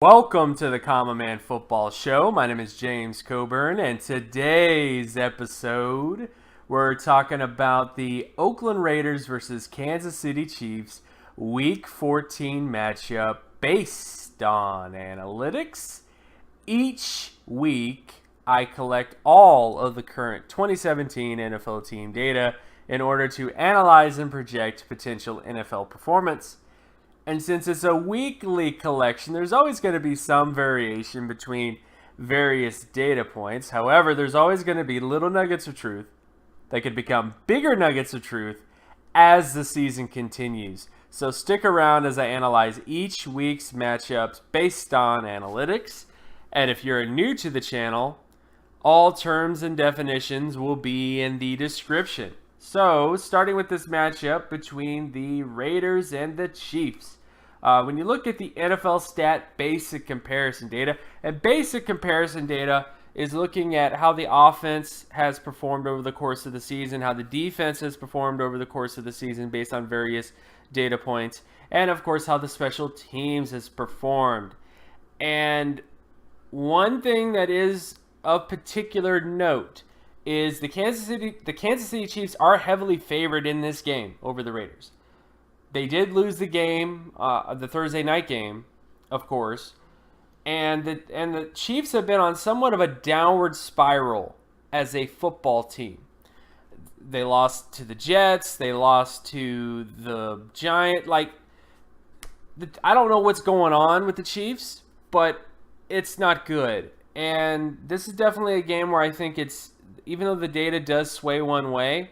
Welcome to the Common Man Football Show. My name is James Coburn, and today's episode, we're talking about the Oakland Raiders versus Kansas City Chiefs Week 14 matchup based on analytics. Each week, I collect all of the current 2017 NFL team data in order to analyze and project potential NFL performance. And since it's a weekly collection, there's always going to be some variation between various data points. However, there's always going to be little nuggets of truth that could become bigger nuggets of truth as the season continues. So stick around as I analyze each week's matchups based on analytics. And if you're new to the channel, all terms and definitions will be in the description. So, starting with this matchup between the Raiders and the Chiefs. When you look at the NFL stat basic comparison data, and basic comparison data is looking at how the offense has performed over the course of the season, how the defense has performed over the course of the season based on various data points, and of course how the special teams has performed. And one thing that is of particular note is the Kansas City Chiefs are heavily favored in this game over the Raiders. They did lose the game, the Thursday night game, of course, and the Chiefs have been on somewhat of a downward spiral as a football team. They lost to the Jets. They lost to the Giants. I don't know what's going on with the Chiefs, but it's not good. And this is definitely a game where I think even though the data does sway one way,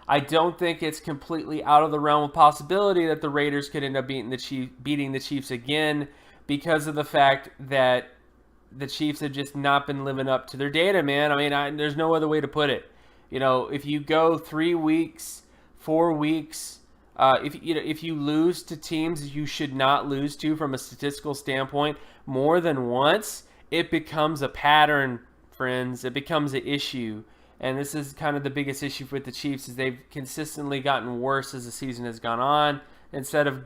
I don't think it's completely out of the realm of possibility that the Raiders could end up beating the Chiefs again because of the fact that the Chiefs have just not been living up to their data, man. I mean, there's no other way to put it. You know, if you go 3 weeks, 4 weeks, if you lose to teams you should not lose to from a statistical standpoint more than once, it becomes a pattern, friends. It becomes an issue. And this is kind of the biggest issue with the Chiefs is they've consistently gotten worse as the season has gone on instead of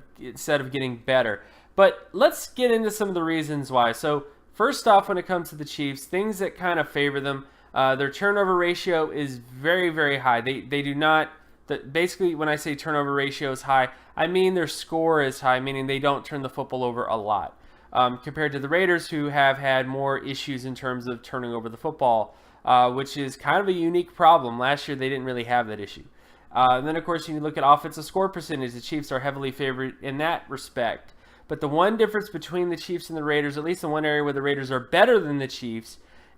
getting better. But let's get into some of the reasons why. So first off, when it comes to the Chiefs, things that kind of favor them, their turnover ratio is very, very high. They do not, basically when I say turnover ratio is high, I mean their score is high, meaning they don't turn the football over a lot. Compared to the Raiders, who have had more issues in terms of turning over the football, which is kind of a unique problem. Last year, they didn't really have that issue. And then, of course, when you look at offensive score percentage, the Chiefs are heavily favored in that respect. But the one difference between the Chiefs and the Raiders, at least the one area where the Raiders are better than the Chiefs,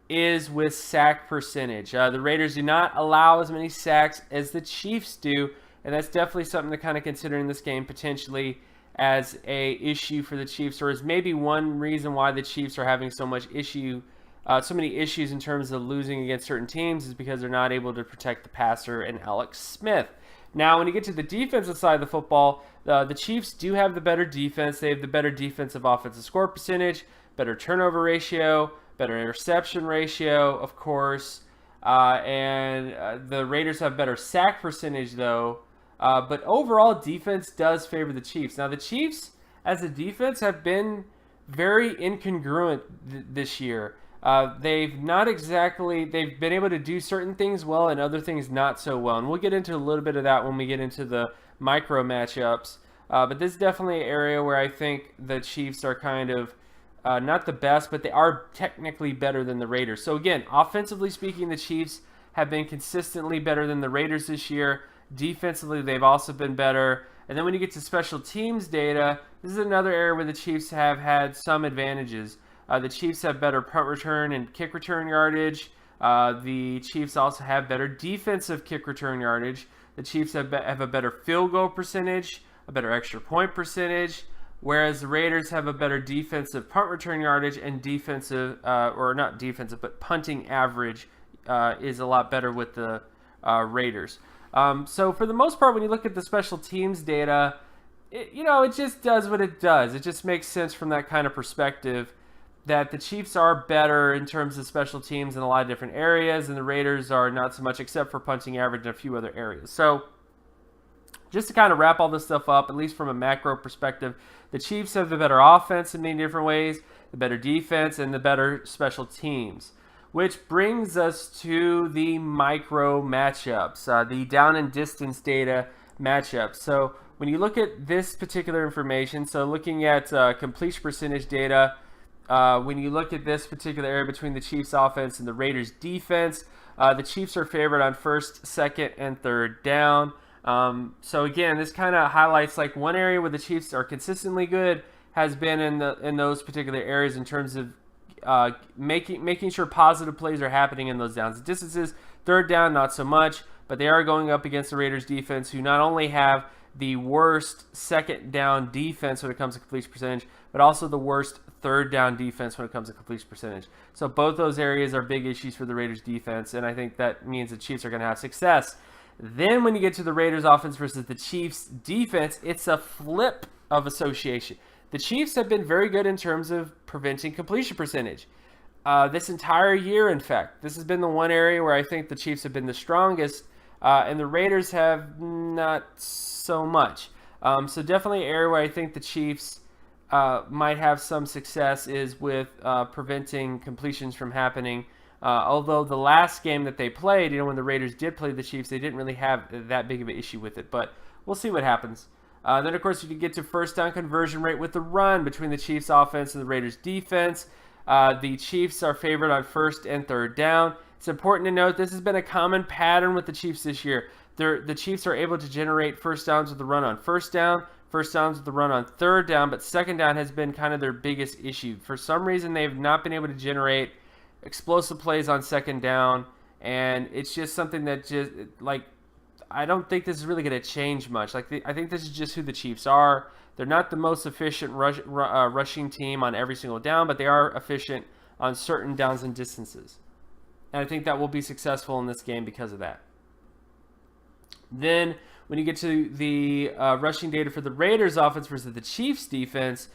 is with sack percentage. The Raiders do not allow as many sacks as the Chiefs do, and that's definitely something to kind of consider in this game potentially as a issue for the Chiefs, or is maybe one reason why the Chiefs are having so many issues in terms of losing against certain teams is because they're not able to protect the passer and Alex Smith. Now, when you get to the defensive side of the football, the Chiefs do have the better defense. They have the better defensive offensive score percentage, better turnover ratio, better interception ratio, of course, and the Raiders have better sack percentage, though. But overall, defense does favor the Chiefs. Now, the Chiefs, as a defense, have been very incongruent this year. They've been able to do certain things well and other things not so well. And we'll get into a little bit of that when we get into the micro matchups. But this is definitely an area where I think the Chiefs are kind of not the best, but they are technically better than the Raiders. So again, offensively speaking, the Chiefs have been consistently better than the Raiders this year. Defensively, they've also been better. And then when you get to special teams data, this is another area where the Chiefs have had some advantages. The Chiefs have better punt return and kick return yardage. The Chiefs also have better defensive kick return yardage. The Chiefs have a better field goal percentage, a better extra point percentage, whereas the Raiders have a better defensive punt return yardage and punting average is a lot better with the Raiders. So for the most part, when you look at the special teams data, it just does what it does. It just makes sense from that kind of perspective that the Chiefs are better in terms of special teams in a lot of different areas, and the Raiders are not so much, except for punting average in a few other areas. So just to kind of wrap all this stuff up, at least from a macro perspective, the Chiefs have the better offense in many different ways, the better defense, and the better special teams. Which brings us to the micro matchups, the down and distance data matchups. So when you look at this particular information, so looking at completion percentage data, when you look at this particular area between the Chiefs offense and the Raiders defense, the Chiefs are favored on first, second, and third down. So again, this kind of highlights like one area where the Chiefs are consistently good has been in those particular areas in terms of making sure positive plays are happening in those downs and distances. Third down, not so much, but they are going up against the Raiders defense, who not only have the worst second down defense when it comes to completion percentage, but also the worst third down defense when it comes to completion percentage. So both those areas are big issues for the Raiders defense, and I think that means the Chiefs are going to have success. Then when you get to the Raiders offense versus the Chiefs defense, it's a flip of association. The Chiefs have been very good in terms of preventing completion percentage. This entire year, in fact, this has been the one area where I think the Chiefs have been the strongest, and the Raiders have not so much. So definitely an area where I think the Chiefs might have some success is with preventing completions from happening. Although the last game that they played, when the Raiders did play the Chiefs, they didn't really have that big of an issue with it. But we'll see what happens. Then, of course, you can get to first down conversion rate with the run between the Chiefs offense and the Raiders defense. The Chiefs are favored on first and third down. It's important to note this has been a common pattern with the Chiefs this year. The Chiefs are able to generate first downs with the run on first downs with the run on third down, but second down has been kind of their biggest issue. For some reason, they've not been able to generate explosive plays on second down, and it's just something that I don't think this is really going to change much. I think this is just who the Chiefs are. They're not the most efficient rushing team on every single down, but they are efficient on certain downs and distances. And I think that will be successful in this game because of that. Then when you get to the rushing data for the Raiders offense versus the Chiefs defense,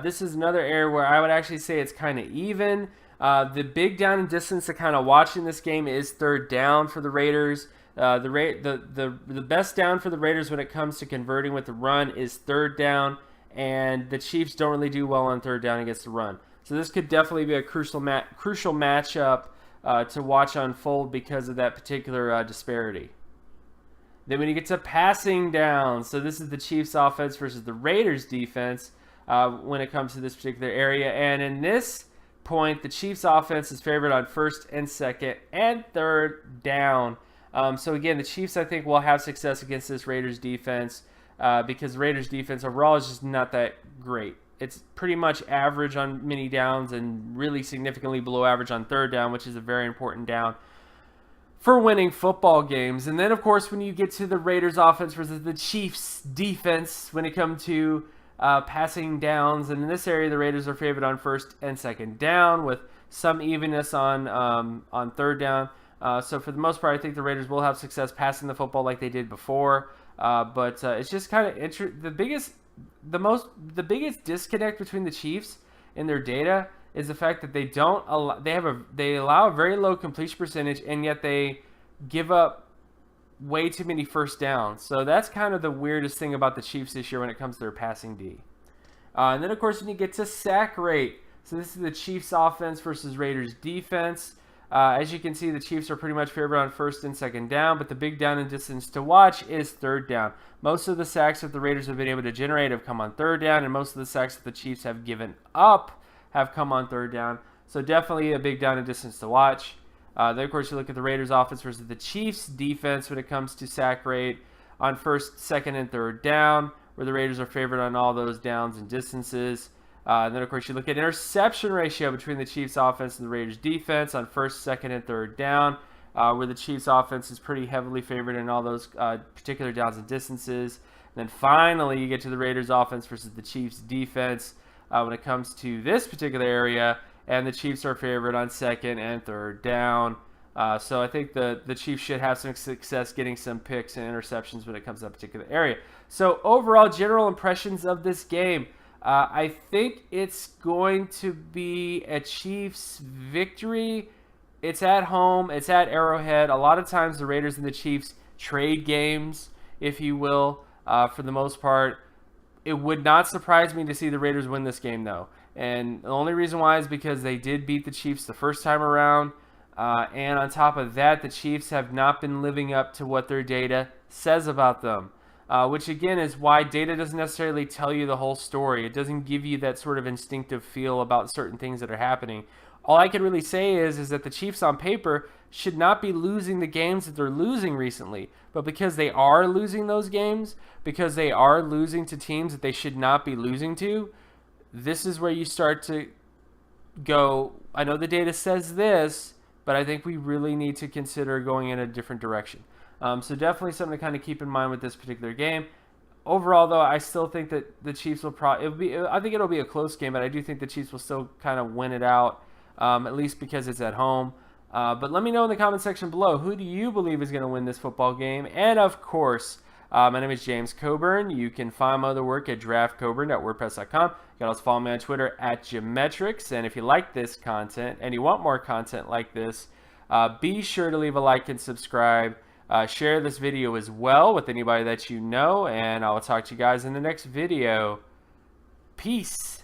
this is another area where I would actually say it's kind of even. The big down and distance to kind of watch in this game is third down for the Raiders. The best down for the Raiders when it comes to converting with the run is third down, and the Chiefs don't really do well on third down against the run. So this could definitely be a crucial matchup to watch unfold because of that particular disparity. Then when you get to passing down, so this is the Chiefs offense versus the Raiders defense when it comes to this particular area, and in this point, the Chiefs offense is favored on first and second and third down. So again, the Chiefs, I think, will have success against this Raiders defense because the Raiders defense overall is just not that great. It's pretty much average on many downs and really significantly below average on third down, which is a very important down for winning football games. And then, of course, when you get to the Raiders offense versus the Chiefs defense, when it comes to passing downs, and in this area, the Raiders are favored on first and second down with some evenness on third down. So for the most part, I think the Raiders will have success passing the football like they did before. But it's just kind of the biggest disconnect between the Chiefs and their data is the fact that they allow a very low completion percentage, and yet they give up way too many first downs. So that's kind of the weirdest thing about the Chiefs this year when it comes to their passing D. And then, of course, when you get to sack rate, so this is the Chiefs offense versus Raiders defense. As you can see, the Chiefs are pretty much favored on first and second down, but the big down and distance to watch is third down. Most of the sacks that the Raiders have been able to generate have come on third down, and most of the sacks that the Chiefs have given up have come on third down. So definitely a big down and distance to watch. Then, of course, you look at the Raiders offense versus the Chiefs defense when it comes to sack rate on first, second, and third down, where the Raiders are favored on all those downs and distances. And then, of course, you look at interception ratio between the Chiefs offense and the Raiders defense on first, second, and third down, where the Chiefs offense is pretty heavily favored in all those particular downs and distances. And then finally, you get to the Raiders offense versus the Chiefs defense when it comes to this particular area, and the Chiefs are favored on second and third down. So I think the Chiefs should have some success getting some picks and interceptions when it comes to that particular area. So overall, general impressions of this game. I think it's going to be a Chiefs victory. It's at home. It's at Arrowhead. A lot of times the Raiders and the Chiefs trade games, if you will. for the most part. It would not surprise me to see the Raiders win this game, though. And the only reason why is because they did beat the Chiefs the first time around. And on top of that, the Chiefs have not been living up to what their data says about them. Which, again, is why data doesn't necessarily tell you the whole story. It doesn't give you that sort of instinctive feel about certain things that are happening. All I can really say is that the Chiefs on paper should not be losing the games that they're losing recently. But because they are losing those games, because they are losing to teams that they should not be losing to, this is where you start to go, I know the data says this, but I think we really need to consider going in a different direction. So definitely something to kind of keep in mind with this particular game. Overall, though, I still think that the Chiefs will probably, I think it'll be a close game, but I do think the Chiefs will still kind of win it out, at least because it's at home. But let me know in the comment section below, who do you believe is going to win this football game? And of course, my name is James Coburn. You can find my other work at draftcoburn.wordpress.com. You can also follow me on Twitter at Geometrics. And if you like this content and you want more content like this, be sure to leave a like and subscribe. Share this video as well with anybody that you know. And I'll talk to you guys in the next video. Peace.